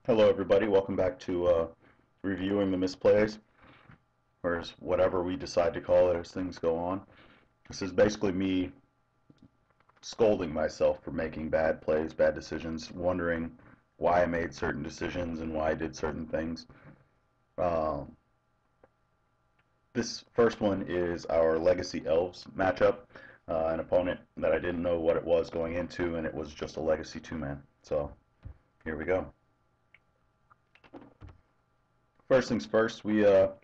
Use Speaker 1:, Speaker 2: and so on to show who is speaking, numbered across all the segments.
Speaker 1: Hello everybody, welcome back to reviewing the misplays, or whatever we decide to call it as things go on. This is basically me scolding myself for making bad plays, bad decisions, wondering why I made certain decisions and why I did certain things. Um, this first one is our Legacy Elves matchup, an opponent that I didn't know what it was going into, and it was just a Legacy two-man. So here we go. First things first, we have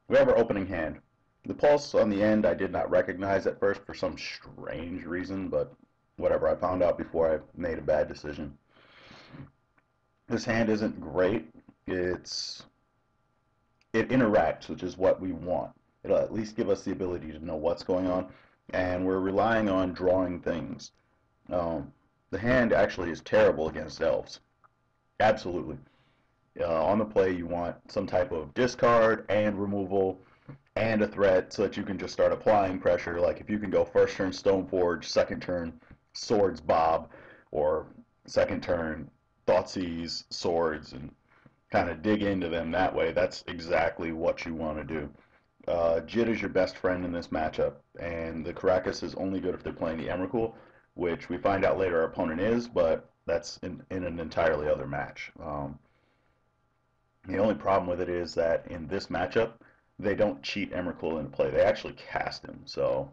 Speaker 1: our opening hand. The pulse on the end I did not recognize at first for some strange reason, but whatever. I found out before I made a bad decision. This hand isn't great. It interacts, which is what we want. It'll at least give us the ability to know what's going on, and we're relying on drawing things. Um, the hand actually is terrible against elves. Absolutely. On the play, you want some type of discard and removal and a threat so that you can just start applying pressure. Like if you can go first turn Stoneforge, second turn Swords Bob, or second turn Thoughtseize Swords, and kind of dig into them that way, that's exactly what you want to do. Jit is your best friend in this matchup, and the Karakas is only good if they're playing the Emrakul, which we find out later our opponent is, but that's in an entirely other match. The only problem with it is that in this matchup, they don't cheat Emrakul into play. They actually cast him, so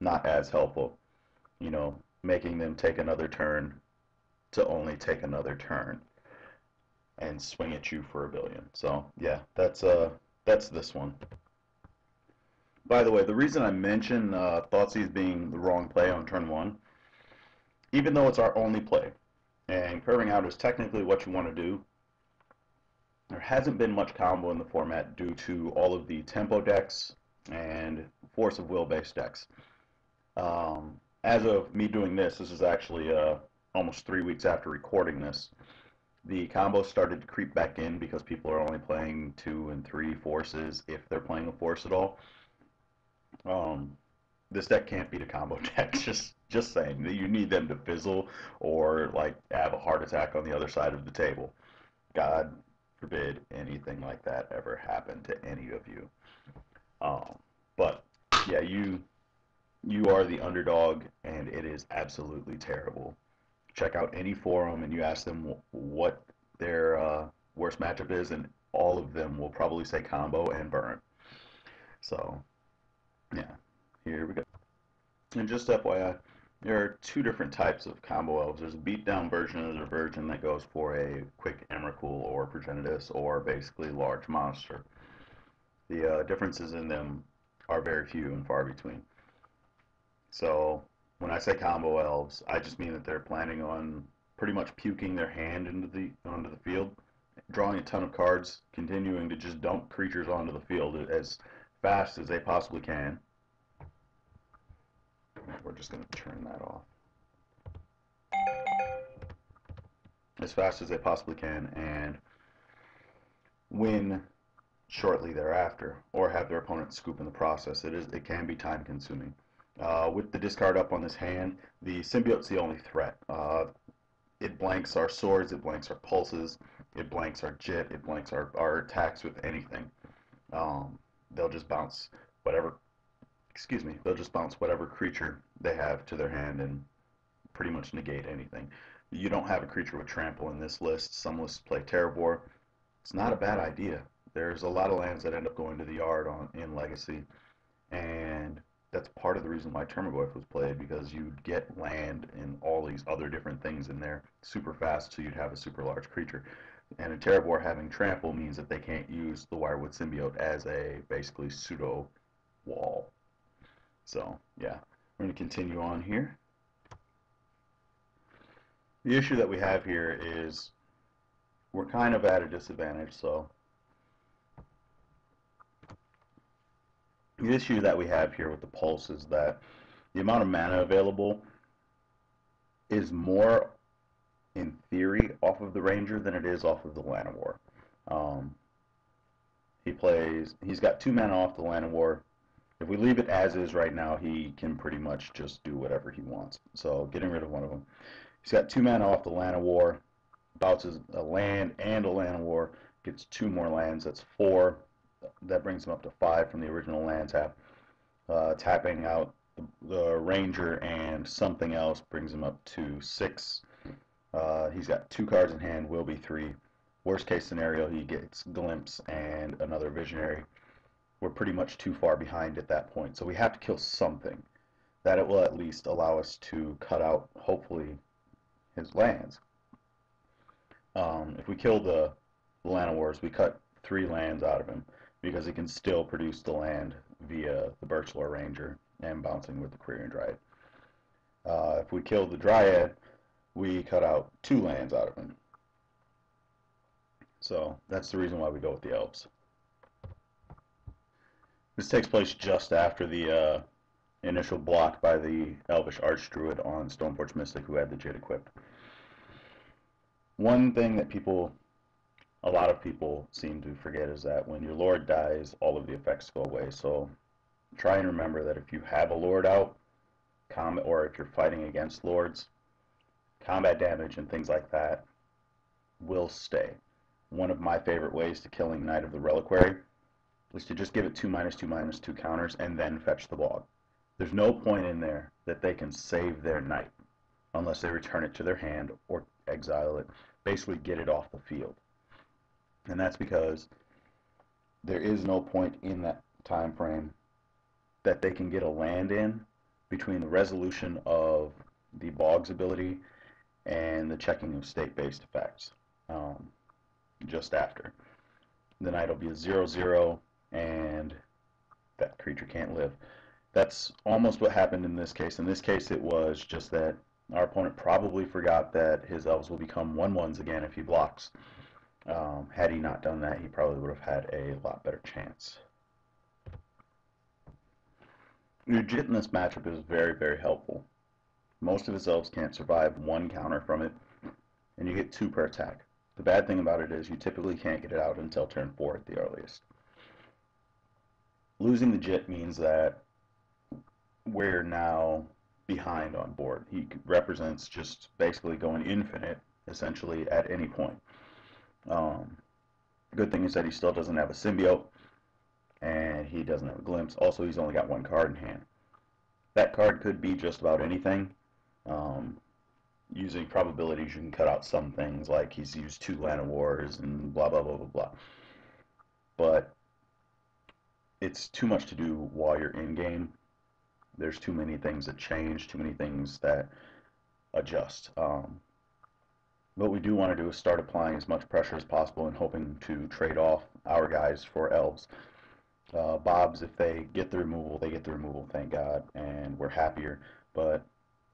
Speaker 1: not as helpful. Making them take another turn to only take another turn and swing at you for a billion. So yeah, that's this one. By the way, the reason I mention Thoughtseize being the wrong play on turn one, even though it's our only play, and curving out is technically what you want to do, there hasn't been much combo in the format due to all of the tempo decks and force of will based decks. As of me doing this, this is actually almost 3 weeks after recording this. The combos started to creep back in because people are only playing 2 and 3 forces if they're playing a force at all. Um, this deck can't beat a combo deck. Just saying that you need them to fizzle or like have a heart attack on the other side of the table. God forbid anything like that ever happen to any of you. Um, but yeah, you are the underdog, and it is absolutely terrible. Check out any forum, and you ask them what their worst matchup is, and all of them will probably say combo and burn. So yeah, here we go. And just FYI, there are two different types of combo elves. There's a beatdown version, and there's a version that goes for a quick Emrakul or Progenitus or basically large monster. The differences in them are very few and far between. So when I say combo elves, I just mean that they're planning on pretty much puking their hand into the onto the field, drawing a ton of cards, continuing to just dump creatures onto the field as fast as they possibly can. We're just going to turn that off. As fast as they possibly can and win shortly thereafter, or have their opponent scoop in the process. It can be time consuming. With the discard up on this hand, the symbiote's the only threat. It blanks our swords, it blanks our pulses, it blanks our jit, it blanks our attacks with anything. They'll just bounce whatever, excuse me, they'll just bounce whatever creature they have to their hand and pretty much negate anything. You don't have a creature with trample in this list. Some lists play Terravor. It's not a bad idea. There's a lot of lands that end up going to the yard in Legacy, and that's part of the reason why Termagoyf was played, because you'd get land and all these other different things in there super fast, so you'd have a super large creature. And in Terravor, having trample means that they can't use the Wirewood Symbiote as a basically pseudo wall. So yeah, we're going to continue on here. The issue that we have here is we're kind of at a disadvantage. So the issue that we have here with the pulse is that the amount of mana available is more in theory off of the ranger than it is off of the Llanowar. Um, he's got 2 mana off the Llanowar. If we leave it as is right now, he can pretty much just do whatever he wants. So getting rid of one of them. He's got 2 mana off the Llanowar. bounces a land and a land of war, gets 2 more lands, that's 4. That brings him up to 5 from the original land tap. Tapping out the ranger and something else brings him up to 6. He's got 2 cards in hand, will be 3. Worst case scenario, he gets Glimpse and another Visionary. We're pretty much too far behind at that point, so we have to kill something that it will at least allow us to cut out, hopefully, his lands. If we kill the Land of Wars, we cut 3 lands out of him because he can still produce the land via the Birchlore Ranger and bouncing with the Quirion Dryad. If we kill the Dryad, we cut out 2 lands out of him. So that's the reason why we go with the Elves. This takes place just after the initial block by the Elvish Archdruid on Stoneforge Mystic, who had the Jit equipped. One thing that a lot of people seem to forget is that when your Lord dies, all of the effects go away. So try and remember that if you have a Lord out, or if you're fighting against Lords, combat damage and things like that will stay. One of my favorite ways to killing Knight of the Reliquary is to just give it 2/2/2 counters and then fetch the bog. There's no point in there that they can save their Knight unless they return it to their hand or exile it, basically get it off the field. And that's because there is no point in that time frame that they can get a land in between the resolution of the Bog's ability and the checking of state-based effects. Just after. The Knight will be a 0/0 and that creature can't live. That's almost what happened in this case. In this case, it was just that our opponent probably forgot that his elves will become 1/1s again if he blocks. Had he not done that, he probably would have had a lot better chance. Your Jit in this matchup is very, very helpful. Most of his elves can't survive 1 counter from it, and you get 2 per attack. The bad thing about it is you typically can't get it out until turn 4 at the earliest. Losing the Jit means that we're now behind on board. He represents just basically going infinite, essentially, at any point. Good thing is that he still doesn't have a Symbiote, and he doesn't have a Glimpse. Also, he's only got 1 card in hand. That card could be just about anything. Using probabilities, you can cut out some things, like he's used 2 Land of Wars and blah, blah, blah, blah, blah. But it's too much to do while you're in-game. There's too many things that change, too many things that adjust. What we do want to do is start applying as much pressure as possible and hoping to trade off our guys for elves. Bobs, if they get the removal, they get the removal, thank God, and we're happier. But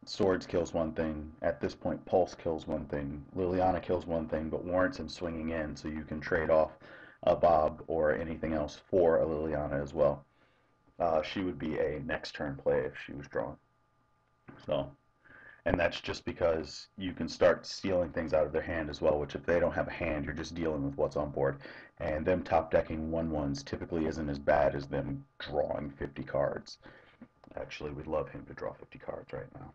Speaker 1: Swords kills one thing. At this point, Pulse kills one thing. Liliana kills one thing, but warrants him swinging in, so you can trade off a Bob or anything else for a Liliana as well. She would be a next turn play if she was drawn. So, and that's just because you can start stealing things out of their hand as well, which if they don't have a hand, you're just dealing with what's on board. And them top decking 1/1s typically isn't as bad as them drawing 50 cards. Actually, we'd love him to draw 50 cards right now.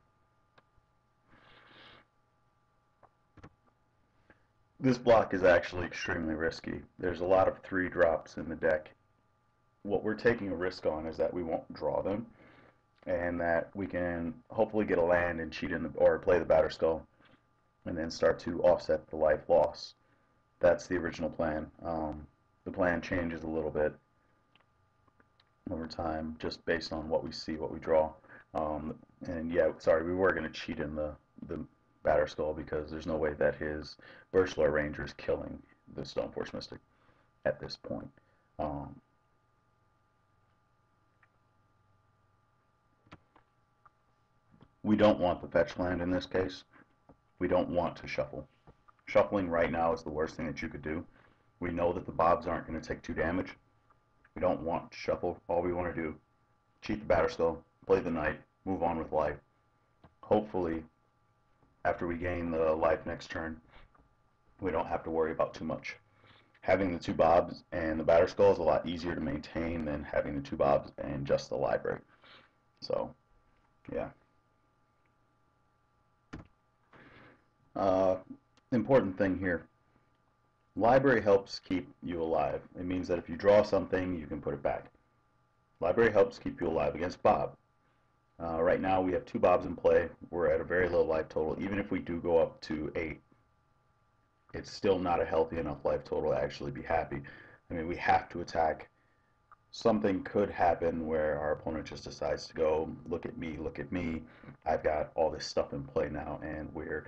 Speaker 1: This block is actually extremely risky. There's a lot of 3-drops in the deck. What we're taking a risk on is that we won't draw them, and that we can hopefully get a land and cheat in or play the Batterskull, and then start to offset the life loss. That's the original plan. The plan changes a little bit over time, just based on what we see, what we draw. And yeah, sorry, we were going to cheat in the Batterskull because there's no way that his Birchlore Ranger is killing the Stoneforge Mystic at this point. We don't want the fetch land in this case. We don't want to shuffle. Shuffling right now is the worst thing that you could do. We know that the Bobs aren't going to take 2 damage. We don't want to shuffle. All we want to do, cheat the Batterskull, play the Knight, move on with life. Hopefully, after we gain the life next turn, we don't have to worry about too much. Having the 2 Bobs and the Batterskull is a lot easier to maintain than having the 2 Bobs and just the library. So, yeah. important thing here, library helps keep you alive. It means that if you draw something, you can put it back. Library helps keep you alive against Bob. Right now we have two Bobs in play. We're at a very low life total. Even if we do go up to 8, it's still not a healthy enough life total to actually be happy. I mean, we have to attack. Something could happen where our opponent just decides to go, look at me, look at me. I've got all this stuff in play now, and we're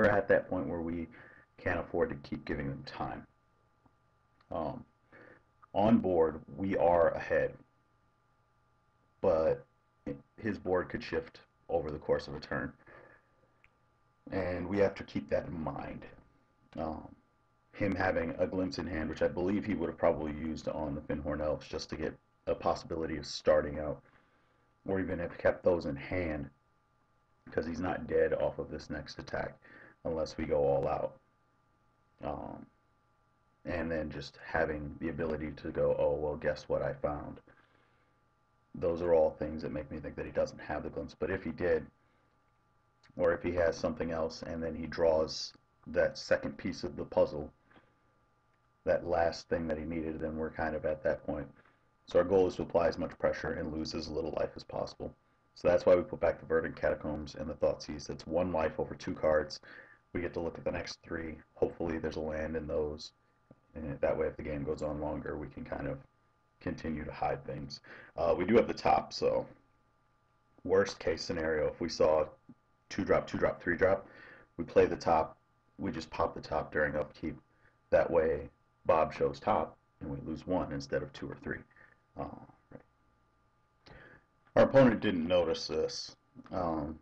Speaker 1: at that point where we can't afford to keep giving them time. Um, on board, we are ahead, but his board could shift over the course of a turn, and we have to keep that in mind. Um, him having a glimpse in hand, which I believe he would have probably used on the Finhorn Elves just to get a possibility of starting out, or even have kept those in hand because he's not dead off of this next attack unless we go all out. Um, and then just having the ability to go, oh, well, guess what I found. Those are all things that make me think that he doesn't have the glimpse. But if he did, or if he has something else and then he draws that second piece of the puzzle, that last thing that he needed, then we're kind of at that point. So our goal is to apply as much pressure and lose as little life as possible. So that's why we put back the Verdant Catacombs and the Thoughtseize. That's 1 life over 2 cards. We get to look at the next 3. Hopefully there's a land in those. And that way if the game goes on longer, we can kind of continue to hide things. We do have the top, so worst case scenario, if we saw 2-drop, 2-drop, 3-drop, we play the top, we just pop the top during upkeep. That way Bob shows top, and we lose 1 instead of 2 or 3. Right. Our opponent didn't notice this. Um,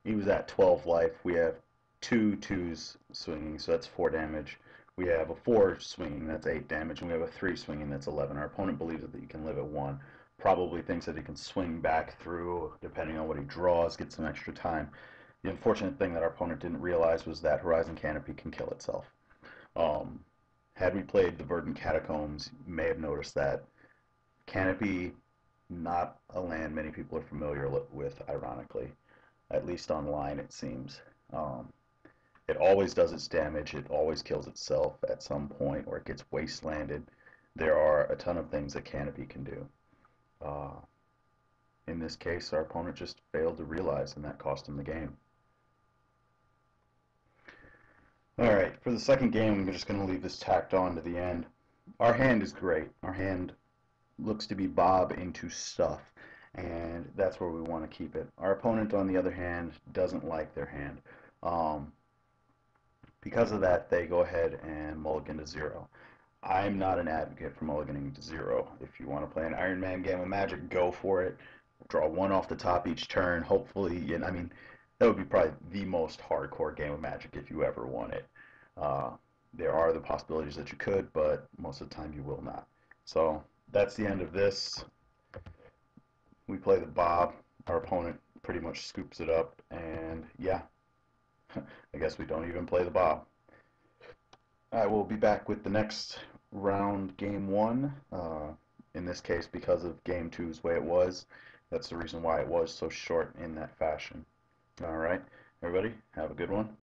Speaker 1: he was at 12 life. We have 2 2s swinging, so that's 4 damage. We have a 4 swinging, that's 8 damage, and we have a 3 swinging, that's 11. Our opponent believes that he can live at 1. Probably thinks that he can swing back through, depending on what he draws, get some extra time. The unfortunate thing that our opponent didn't realize was that Horizon Canopy can kill itself. Um, had we played the Verdant Catacombs, you may have noticed that. Canopy, not a land many people are familiar with, ironically. At least online, it seems. It always does its damage. It always kills itself at some point, or it gets wastelanded. There are a ton of things that Canopy can do. Uh, in this case, our opponent just failed to realize, and that cost him the game. Alright, for the second game, I'm just going to leave this tacked on to the end. Our hand is great. Our hand looks to be Bob into stuff, and that's where we want to keep it. Our opponent, on the other hand, doesn't like their hand. Because of that, they go ahead and mulligan to 0. I'm not an advocate for mulliganing to 0. If you want to play an Iron Man game of Magic, go for it. Draw 1 off the top each turn. Hopefully, I mean, that would be probably the most hardcore game of Magic if you ever won it. Uh, there are the possibilities that you could, but most of the time you will not. So that's the end of this. We play the Bob. Our opponent pretty much scoops it up, and yeah, I guess we don't even play the Bob. I will be back with the next round, game 1. In this case, because of game 2's way it was. That's the reason why it was so short in that fashion. Alright, everybody, have a good one.